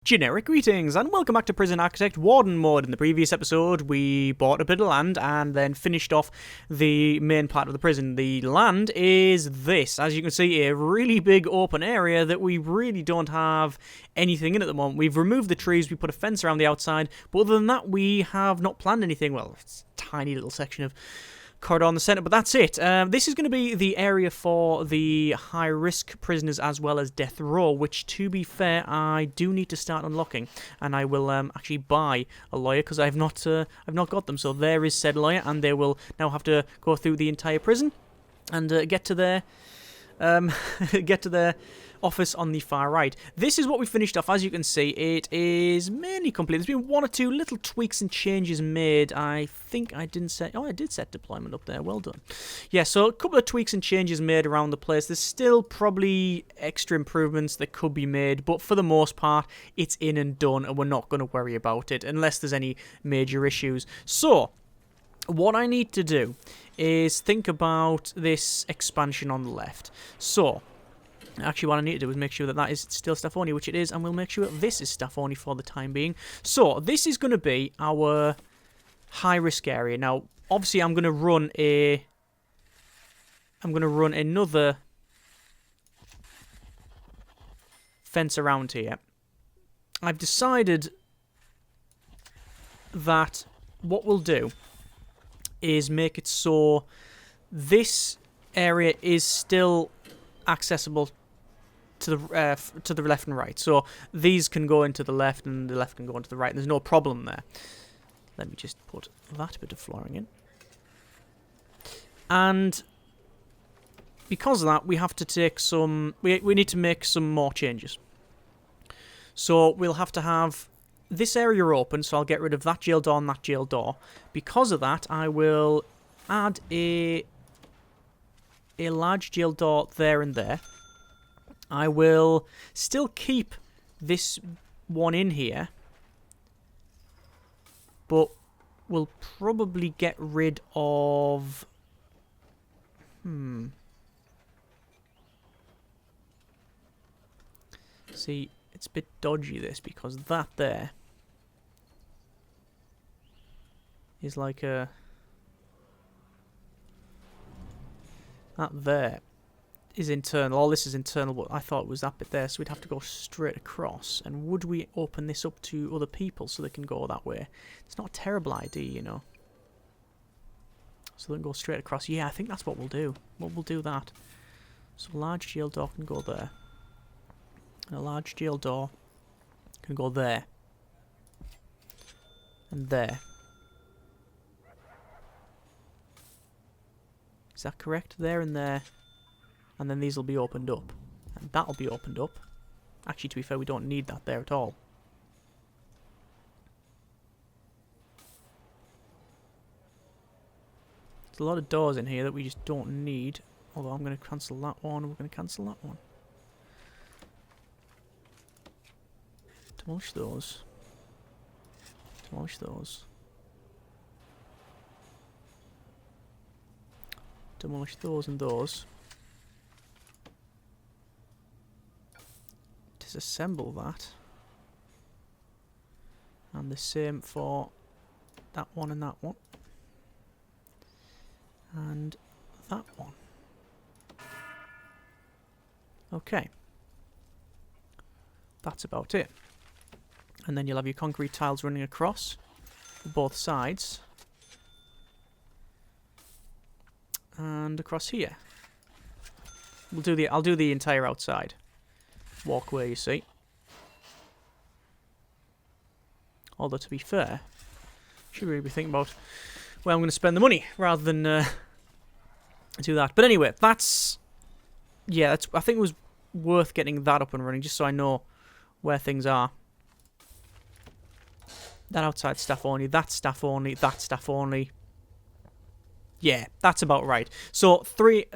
Generic greetings and welcome back to Prison Architect Warden Mode. In the previous episode we bought a bit of land and then finished off the main part of the prison. The land is this, as you can see, a really big open area that we really don't have anything in at the moment. We've removed the trees, we put a fence around the outside, but other than that we have not planned anything. Well, it's a tiny little section of corridor in the centre, but that's it. This is going to be the area for the high-risk prisoners as well as death row, which, to be fair, I do need to start unlocking, and I will actually buy a lawyer because I've not got them. So there is said lawyer, and they will now have to go through the entire prison and get to their office on the far right. This is what we finished off. As you can see, it is mainly complete. There's been one or two little tweaks and changes made. I think I didn't set... Oh, I did set deployment up there. Well done. Yeah, so a couple of tweaks and changes made around the place. There's still probably extra improvements that could be made, but for the most part, it's in and done, and we're not going to worry about it unless there's any major issues. So what I need to do is think about this expansion on the left. So actually, what I need to do is make sure that that is still staff only, which it is, and we'll make sure that this is staff only for the time being. So this is going to be our high-risk area. Now, obviously, I'm going to run another fence around here. I've decided that what we'll do is make it so this area is still accessible to the left and right. So these can go into the left and the left can go into the right. There's no problem there. Let me just put that bit of flooring in. And because of that, we have to take some... We need to make some more changes. So we'll have to have this area open, so I'll get rid of that jail door and that jail door. Because of that, I will add a large jail door there and there. I will still keep this one in here, but we'll probably get rid of... See, it's a bit dodgy, this, because that there is like a... That there is internal. All this is internal, but I thought it was that bit there, so we'd have to go straight across. And would we open this up to other people so they can go that way? It's not a terrible idea, you know. So they can go straight across. Yeah, I think that's what we'll do. We'll do that. So a large jail door can go there. And a large jail door can go there. And there. Is that correct? There and there. And then these will be opened up. And that'll be opened up. Actually, to be fair, we don't need that there at all. There's a lot of doors in here that we just don't need. Although I'm going to cancel that one. We're going to cancel that one. Demolish those. Demolish those. Demolish those and those. Disassemble that. And the same for that one and that one. And that one. Okay. That's about it. And then you'll have your concrete tiles running across both sides. And across here. I'll do the entire outside walkway, you see. Although, to be fair, I should really be thinking about where I'm going to spend the money rather than do that. But anyway, that's... Yeah, I think it was worth getting that up and running, just so I know where things are. That outside staff only, that staff only, that staff only. Yeah, that's about right. So, three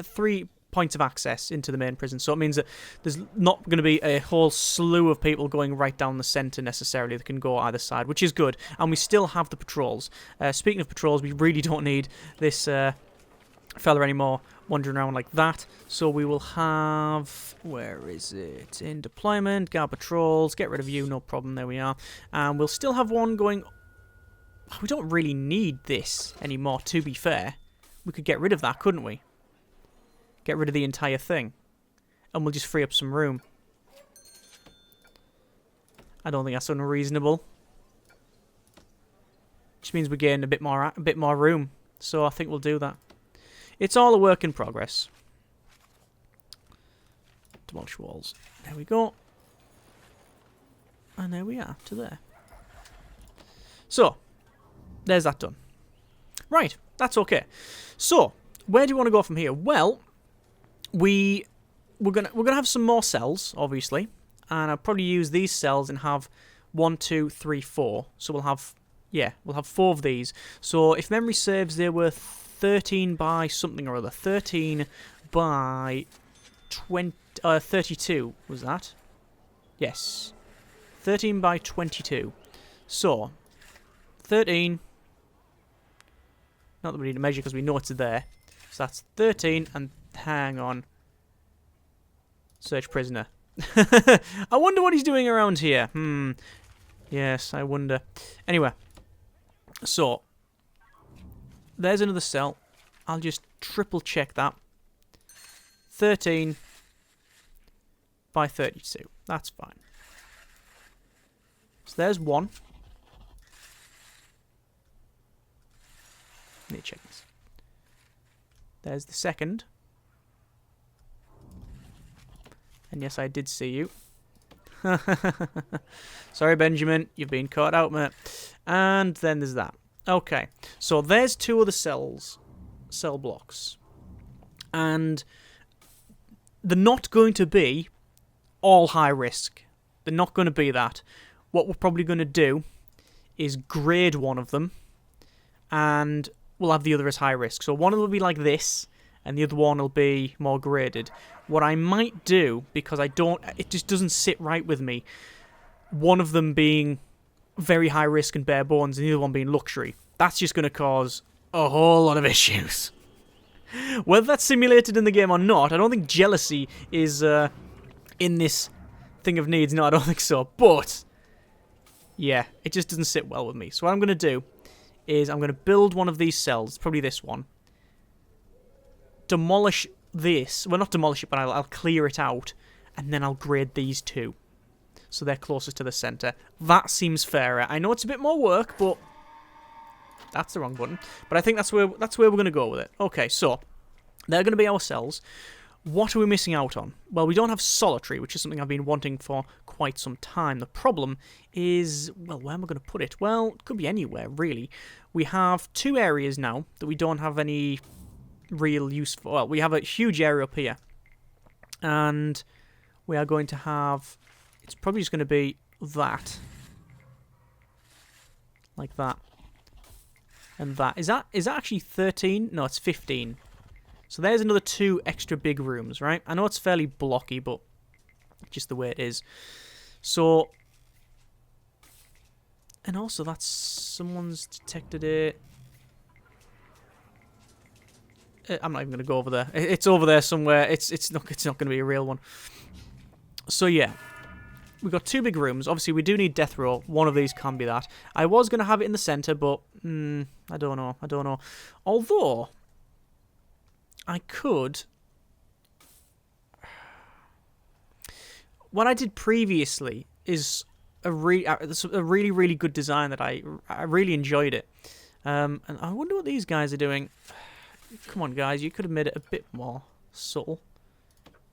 points of access into the main prison. So it means that there's not going to be a whole slew of people going right down the centre necessarily that can go either side, which is good. And we still have the patrols. Speaking of patrols, we really don't need this fella anymore wandering around like that. So we will have... Where is it? In deployment, guard patrols. Get rid of you, no problem. There we are. And we'll still have one going... We don't really need this anymore, to be fair. We could get rid of that, couldn't we? Get rid of the entire thing. And we'll just free up some room. I don't think that's unreasonable. Which means we're getting a bit more room. So I think we'll do that. It's all a work in progress. Demolish walls. There we go. And there we are, to there. So, there's that done. Right, that's okay. So, where do you want to go from here? Well, we're gonna have some more cells, obviously, and I'll probably use these cells and have 1, 2, 3, 4. So we'll have 4 of these. So if memory serves, they were 13 by something or other. 13 by 32 was that? Yes, 13 by 22. So 13. Not that we need to measure because we know it's there. So that's 13, and hang on. Search prisoner. I wonder what he's doing around here. Yes, I wonder. Anyway, so there's another cell. I'll just triple check that. 13 by 32. That's fine. So there's one. Let me check this. There's the second. And yes, I did see you. Sorry, Benjamin. You've been caught out, mate. And then there's that. Okay. So there's 2 other cell blocks. And they're not going to be all high risk. They're not going to be that. What we're probably going to do is grade one of them. And we'll have the other as high risk. So one of them will be like this. And the other one will be more graded. What I might do, because it just doesn't sit right with me, one of them being very high risk and bare bones, and the other one being luxury. That's just going to cause a whole lot of issues. Whether that's simulated in the game or not, I don't think jealousy is in this thing of needs. No, I don't think so. But, yeah, it just doesn't sit well with me. So what I'm going to do is I'm going to build one of these cells, probably this one. Demolish this. Well, not demolish it, but I'll clear it out, and then I'll grade these 2. So they're closest to the centre. That seems fairer. I know it's a bit more work, but that's the wrong button. But I think that's where we're going to go with it. Okay, so they're going to be our cells. What are we missing out on? Well, we don't have solitary, which is something I've been wanting for quite some time. The problem is, well, where am I going to put it? Well, it could be anywhere, really. We have 2 areas now that we don't have any real use for. Well, we have a huge area up here, and we are going to have, it's probably just going to be that, like that, and that. Is that actually 13? No, it's 15. So there's another 2 extra big rooms, right? I know it's fairly blocky, but just the way it is. So, and also that's, someone's detected it. I'm not even going to go over there. It's over there somewhere. It's not going to be a real one. So yeah, we've got 2 big rooms. Obviously, we do need death row. One of these can be that. I was going to have it in the centre, but I don't know. Although I could. What I did previously is a really, really good design that I really enjoyed it. And I wonder what these guys are doing. Come on, guys, you could have made it a bit more subtle.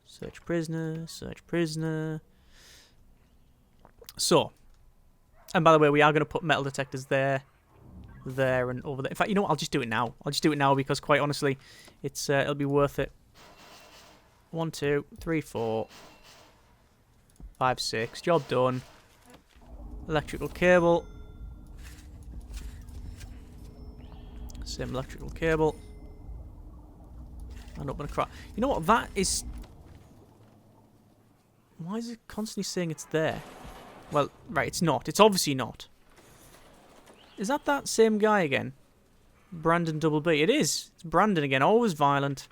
Search prisoner, search prisoner. So, and by the way, we are going to put metal detectors there, and over there. In fact, you know what? I'll just do it now. I'll just do it now because, quite honestly, it'll be worth it. 1, 2, 3, 4, 5, 6. Job done. Electrical cable. Same electrical cable. And open a crack. You know what? That is... Why is it constantly saying it's there? Well, right, it's not. It's obviously not. Is that same guy again? Brandon double B. It is. It's Brandon again. Always violent.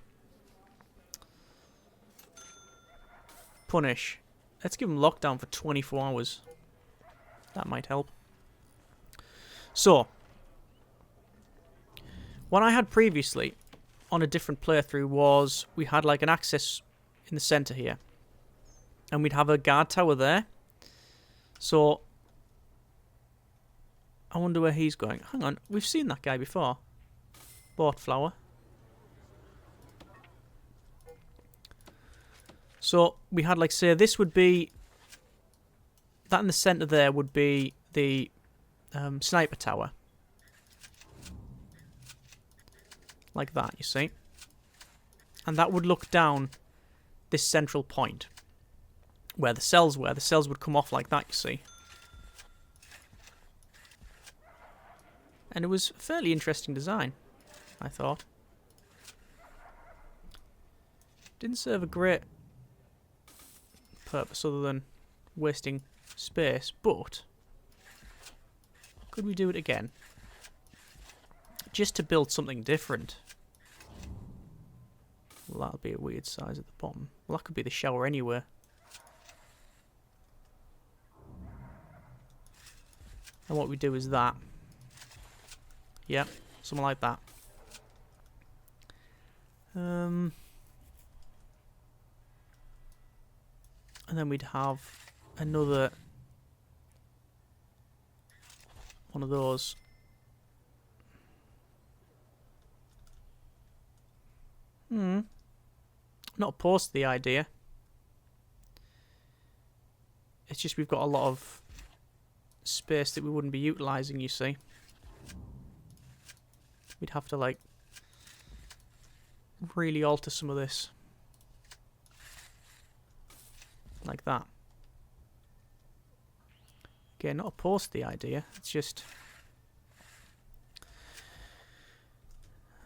Punish. Let's give him lockdown for 24 hours. That might help. So, what I had previously on a different playthrough was we had like an access in the center here. And we'd have a guard tower there. So, I wonder where he's going. Hang on, we've seen that guy before. Bought flower. So, we had like, say, this would be... That in the center there would be the sniper tower. Like that, you see. And that would look down this central point. Where the cells were. The cells would come off like that, you see. And it was a fairly interesting design, I thought. Didn't serve a great purpose other than wasting space, but could we do it again? Just to build something different. Well, that'll be a weird size at the bottom. Well, that could be the shower anywhere. And what we do is that. Yeah, something like that. And then we'd have another one of those. Not opposed to the idea. It's just we've got a lot of space that we wouldn't be utilising, you see. We'd have to, like, really alter some of this. Like that. Again, not opposed to the idea. It's just...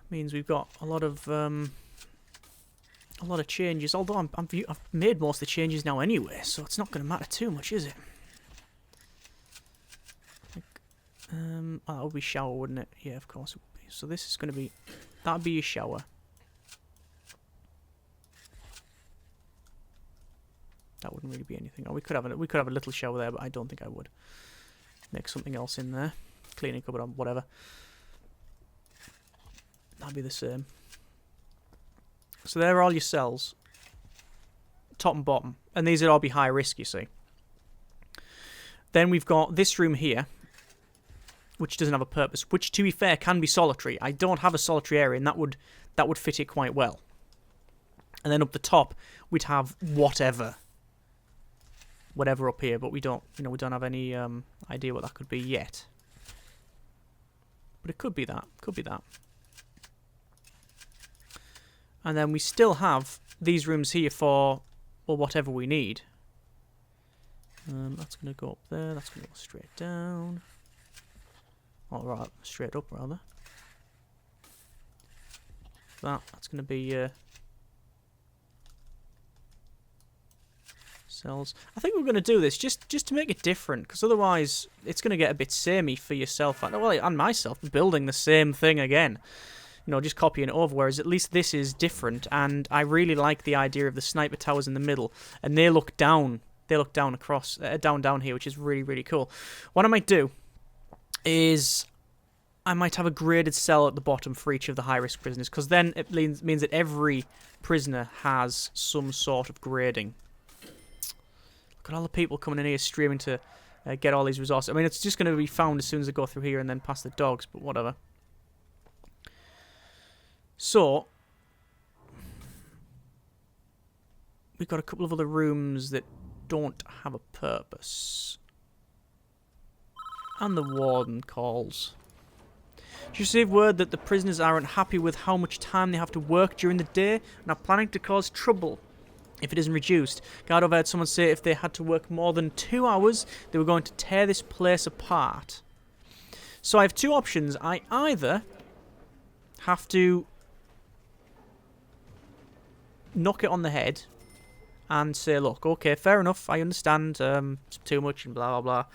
means we've got a lot of changes. Although I've made most of the changes now anyway, so it's not going to matter too much, is it? Like, oh, that would be shower, wouldn't it? Yeah, of course it would be. So this is going to be... That would be your shower. That wouldn't really be anything. Oh, we could have a little shower there, but I don't think I would. Make something else in there. Cleaning cupboard or whatever. That'd be the same. So there are all your cells. Top and bottom. And these would all be high risk, you see. Then we've got this room here, which doesn't have a purpose, which, to be fair, can be solitary. I don't have a solitary area, and that would fit it quite well. And then up the top, we'd have whatever up here, but we don't have any idea what that could be yet. But it could be that. Could be that. And then we still have these rooms here for, well, whatever we need. That's going to go up there. That's going to go straight down. All right, straight up, rather. That's going to be cells. I think we're going to do this just to make it different, because otherwise it's going to get a bit samey for yourself and myself, building the same thing again. You know, just copying it over, whereas at least this is different, and I really like the idea of the sniper towers in the middle, and they look down across, down here, which is really, really cool. What I might do is I might have a graded cell at the bottom for each of the high-risk prisoners, because then it means that every prisoner has some sort of grading. Look at all the people coming in here streaming to get all these resources. I mean, it's just going to be found as soon as I go through here and then past the dogs, but whatever. So, we've got a couple of other rooms that don't have a purpose. And the warden calls. She received word that the prisoners aren't happy with how much time they have to work during the day and are planning to cause trouble if it isn't reduced. Guard overheard someone say if they had to work more than 2 hours, they were going to tear this place apart. So I have two options. I either have to knock it on the head and say, look, okay, fair enough, I understand, it's too much and blah, blah, blah.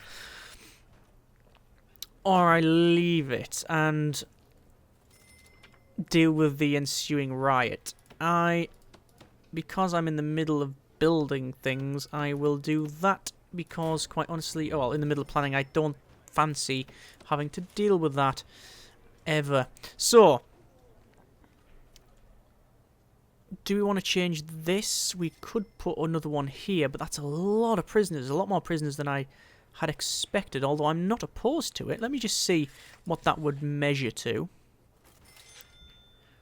Or I leave it and deal with the ensuing riot. Because I'm in the middle of building things, I will do that because, quite honestly, well, in the middle of planning, I don't fancy having to deal with that ever. So, do we want to change this? We could put another one here, but that's a lot of prisoners, a lot more prisoners than I had expected, although I'm not opposed to it. Let me just see what that would measure to.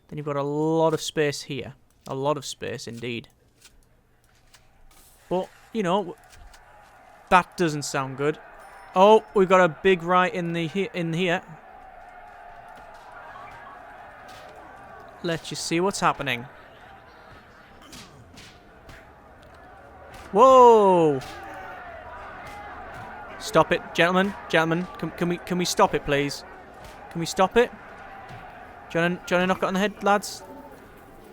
Then you've got a lot of space here. A lot of space, indeed. But, you know, that doesn't sound good. Oh, we've got a big riot in here. Let's just see what's happening. Whoa! Stop it, gentlemen. Gentlemen, can we stop it, please? Can we stop it? Do you want to knock it on the head, lads?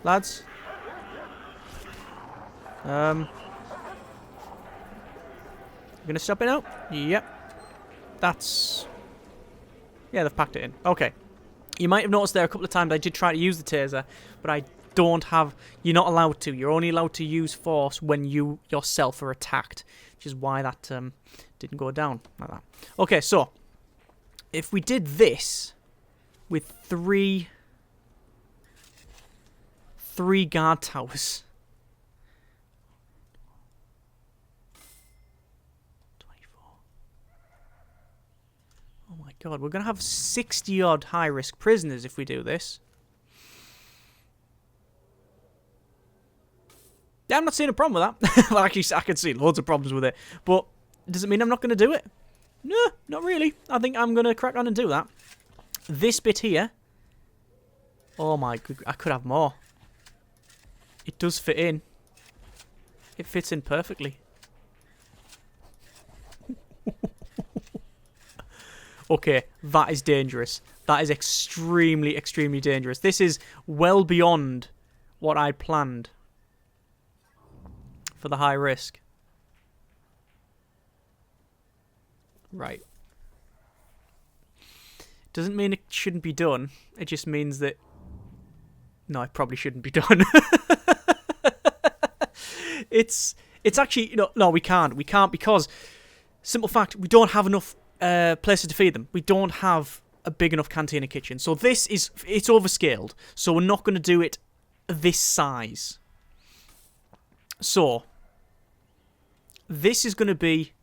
Lads? You gonna stop it now? Yep. That's... Yeah, they've packed it in. Okay. You might have noticed there a couple of times I did try to use the taser, but I don't have... You're not allowed to. You're only allowed to use force when you yourself are attacked, which is why that didn't go down like that. Okay, so if we did this with three guard towers... 24. Oh my god, we're going to have 60-odd high-risk prisoners if we do this. Yeah, I'm not seeing a problem with that. Well, actually, I can see loads of problems with it. But does it mean I'm not going to do it? No, not really. I think I'm going to crack on and do that. This bit here. Oh my god, I could have more. It does fit in. It fits in perfectly. Okay, that is dangerous. That is extremely, extremely dangerous. This is well beyond what I planned for the high risk. Right. Doesn't mean it shouldn't be done. It just means that... No, it probably shouldn't be done. It's actually... No, we can't. We can't because... Simple fact, we don't have enough places to feed them. We don't have a big enough canteen and kitchen. So this is... It's overscaled. So we're not going to do it this size. So... This is going to be...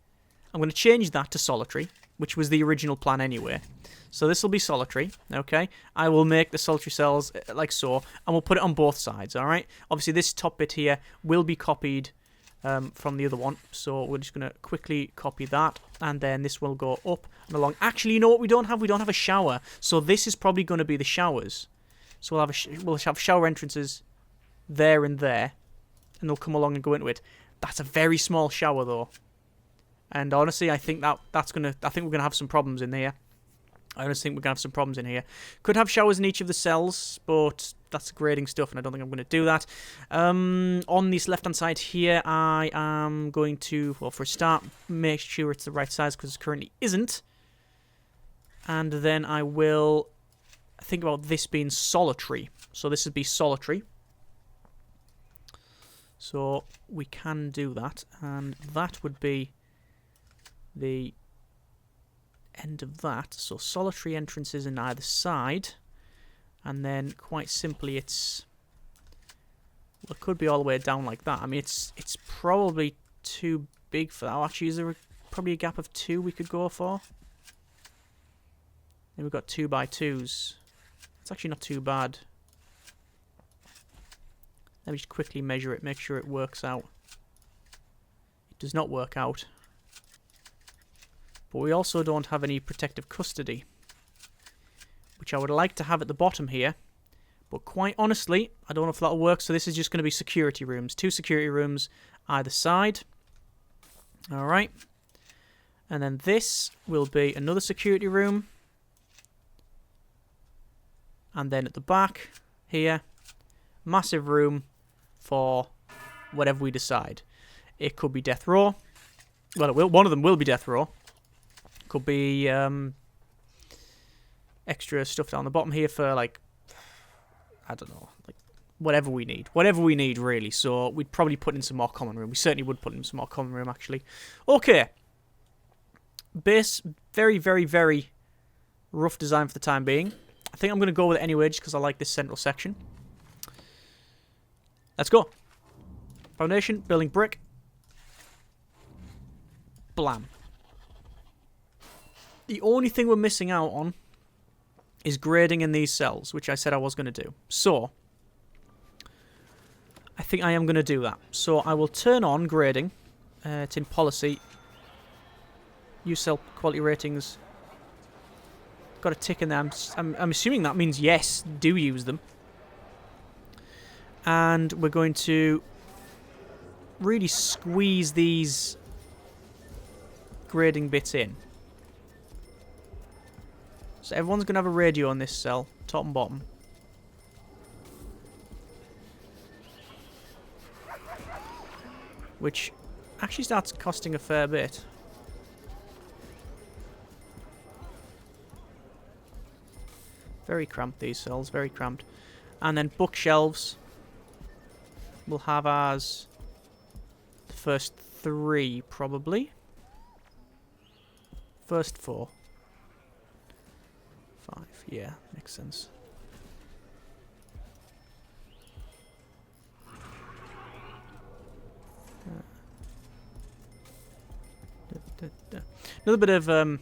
I'm going to change that to solitary, which was the original plan anyway. So this will be solitary, okay? I will make the solitary cells like so, and we'll put it on both sides, alright? Obviously, this top bit here will be copied from the other one, so we're just going to quickly copy that, and then this will go up and along. Actually, you know what we don't have? We don't have a shower, so this is probably going to be the showers. So we'll have shower entrances there and there, and they'll come along and go into it. That's a very small shower, though. And honestly, I think that's gonna... I think we're gonna have some problems in here. I honestly think we're gonna have some problems in here. Could have showers in each of the cells, but that's grading stuff, and I don't think I'm gonna do that. On this left-hand side here, I am going to, well, for a start, make sure it's the right size because it currently isn't. And then I will think about this being solitary. So this would be solitary. So we can do that, and that would be the end of that. So solitary entrances in either side, and then quite simply it's... Well, it could be all the way down like that. I mean, it's probably too big for that. Actually, is there probably a gap of 2 we could go for? Then we've got 2x2s. It's actually not too bad. Let me just quickly measure it, make sure it works out. It does not work out. But we also don't have any protective custody, which I would like to have at the bottom here. But quite honestly, I don't know if that'll work, so this is just going to be security rooms. 2 security rooms either side. Alright. And then this will be another security room. And then at the back here, massive room for whatever we decide. It could be death row. Well, it will. One of them will be death row. Could be extra stuff down the bottom here for like I don't know, like whatever we need really. So we'd probably put in some more common room. We certainly would put in some more common room actually. Okay. Base, very, very, very rough design for the time being. I think I'm going to go with it anyway just because I like this central section. Let's go. Foundation, building brick. Blam. The only thing we're missing out on is grading in these cells, which I said I was going to do. So, I think I am going to do that. So, I will turn on grading. It's in policy. Use cell quality ratings. Got a tick in there. I'm assuming that means yes, do use them. And we're going to really squeeze these grading bits in. So everyone's going to have a radio on this cell, top and bottom. Which actually starts costing a fair bit. Very cramped, these cells, very cramped. And then bookshelves we'll have as the first 3, probably. First 4. 5, yeah, makes sense. Another bit of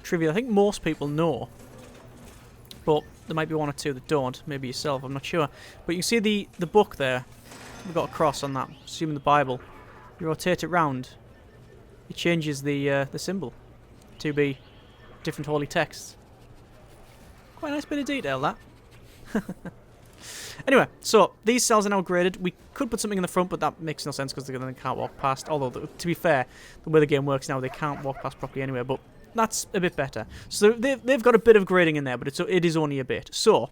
trivia. I think most people know, but there might be 1 or 2 that don't. Maybe yourself, I'm not sure. But you can see the book there. We've got a cross on that, assuming the Bible. You rotate it round, it changes the symbol to be different holy texts. Quite a nice bit of detail, that. Anyway, so these cells are now graded. We could put something in the front, but that makes no sense because they can't walk past. Although, to be fair, the way the game works now, they can't walk past properly anyway. But that's a bit better. So they've got a bit of grading in there, but it is only a bit. So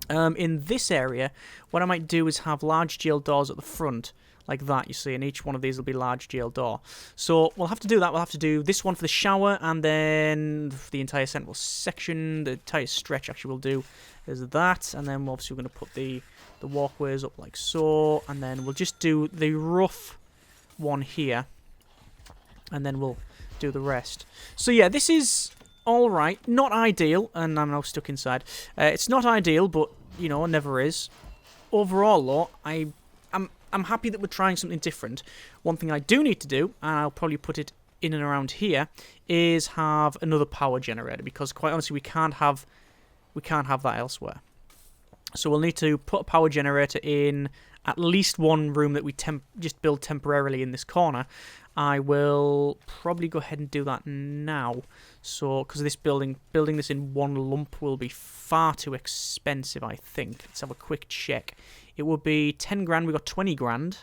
in this area, what I might do is have large jail doors at the front, like that, you see, and each one of these will be large jail door. So we'll have to do that. We'll have to do this one for the shower, and then the entire central section, the entire stretch actually we'll do is that, and then obviously we're going to put the walkways up like so, and then we'll just do the rough one here, and then we'll do the rest. So yeah, this is alright, not ideal, and I'm now stuck inside. It's not ideal, but, you know, it never is. Overall, though, I'm happy that we're trying something different. One thing I do need to do, and I'll probably put it in and around here, is have another power generator, because quite honestly we can't have that elsewhere. So we'll need to put a power generator in at least one room that we just build temporarily in this corner. I will probably go ahead and do that now. So, because this building this in one lump will be far too expensive, I think. Let's have a quick check. It would be 10 grand. We got 20 grand.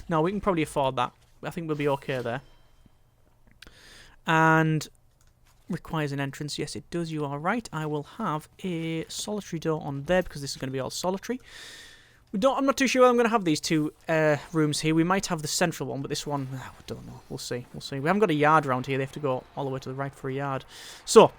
No, we can probably afford that. I think we'll be okay there. And requires an entrance. Yes, it does. You are right. I will have a solitary door on there because this is going to be all solitary. I'm not too sure I'm going to have these 2 rooms here. We might have the central one, but this one, I don't know. We'll see. We'll see. We haven't got a yard around here. They have to go all the way to the right for a yard. So,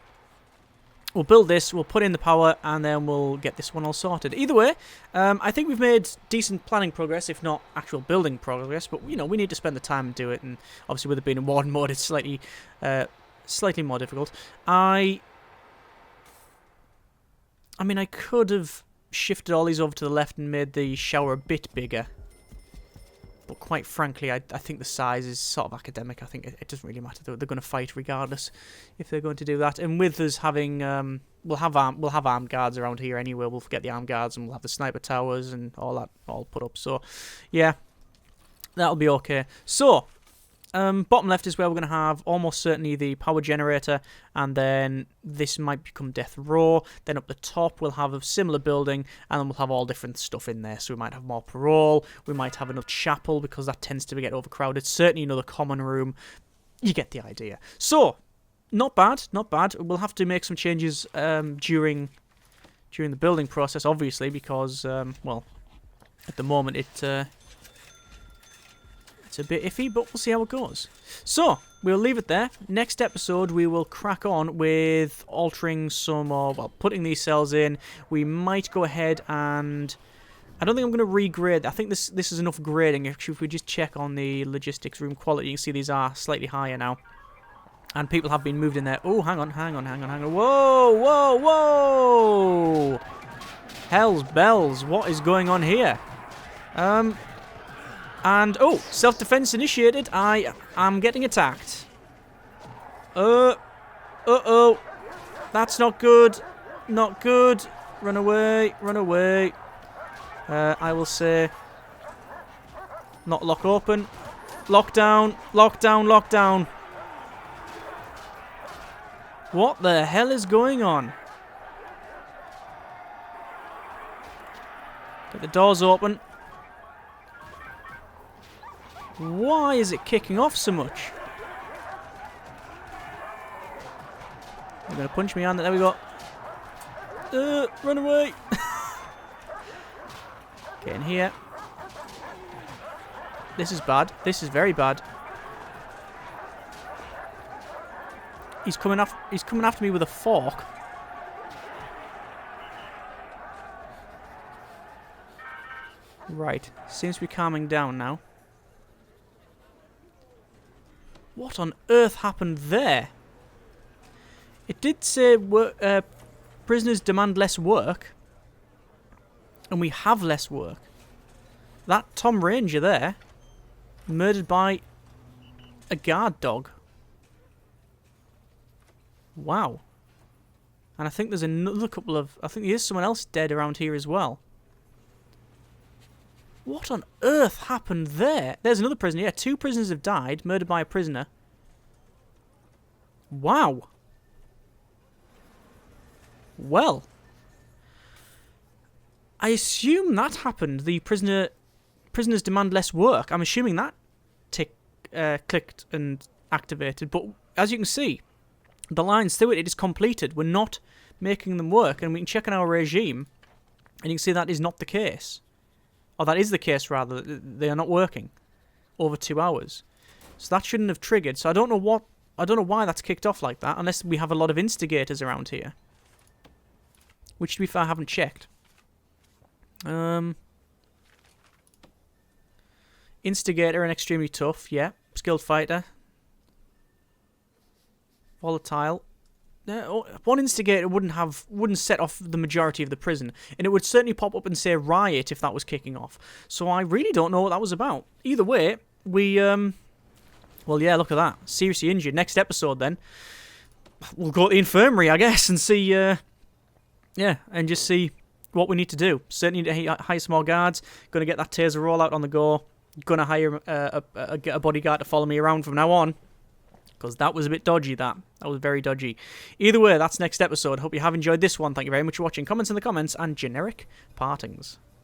we'll build this, we'll put in the power, and then we'll get this one all sorted. Either way, I think we've made decent planning progress, if not actual building progress. But, you know, we need to spend the time and do it. And obviously, with it being in warden mode, it's slightly more difficult. I mean, I could have shifted all these over to the left and made the shower a bit bigger, but quite frankly I think the size is sort of academic. I think it doesn't really matter. They're going to fight regardless if they're going to do that. And with us having we'll have armed guards around here anyway. We'll get the armed guards and we'll have the sniper towers and all that all put up. So yeah, that'll be okay. So bottom left is where we're going to have almost certainly the power generator, and then this might become death row. Then up the top we'll have a similar building, and then we'll have all different stuff in there. So we might have more parole, we might have another chapel because that tends to get overcrowded, certainly another common room. You get the idea. So not bad, not bad. We'll have to make some changes during the building process, obviously, because well, at the moment it's It's a bit iffy, but we'll see how it goes. So, we'll leave it there. Next episode, we will crack on with altering some more, well, putting these cells in. We might go ahead and... I don't think I'm going to regrade. I think this is enough grading. If we just check on the logistics room quality, you can see these are slightly higher now. And people have been moved in there. Oh, hang on. Whoa, whoa, whoa! Hell's bells, what is going on here? And, oh, self-defense initiated. I am getting attacked. Uh-oh. That's not good. Not good. Run away, run away. I will say... Not lock open. Lockdown, lockdown, lockdown. What the hell is going on? Get the doors open. Why is it kicking off so much? They're going to punch me on. There we go. Run away. Get in here. This is bad. This is very bad. He's coming after me with a fork. Right. Seems to be calming down now. What on earth happened there? It did say prisoners demand less work. And we have less work. That Tom Ranger there, murdered by a guard dog. Wow. And I think there's another couple of... I think there's someone else dead around here as well. What on earth happened there? There's another prisoner. Yeah, 2 prisoners have died, murdered by a prisoner. Wow. Well. I assume that happened. The prisoners demand less work. I'm assuming that clicked and activated. But as you can see, the lines through it is completed. We're not making them work. And we can check on our regime. And you can see that is not the case. Or that is the case, rather. They are not working over 2 hours. So that shouldn't have triggered. So I don't know why that's kicked off like that. Unless we have a lot of instigators around here. Which, to be fair, I haven't checked. Instigator and extremely tough, yeah. Skilled fighter. Volatile. One instigator wouldn't set off the majority of the prison, and it would certainly pop up and say riot if that was kicking off. So I really don't know what that was about. Either way, we well, yeah, look at that. Seriously injured. Next episode, then we'll go to the infirmary, I guess, and see. Yeah, and just see what we need to do. Certainly need to hire some more guards. Going to get that taser rollout on the go. Going to hire get a bodyguard to follow me around from now on. Because that was a bit dodgy, that. That was very dodgy. Either way, that's next episode. Hope you have enjoyed this one. Thank you very much for watching. Comments in the comments and generic partings.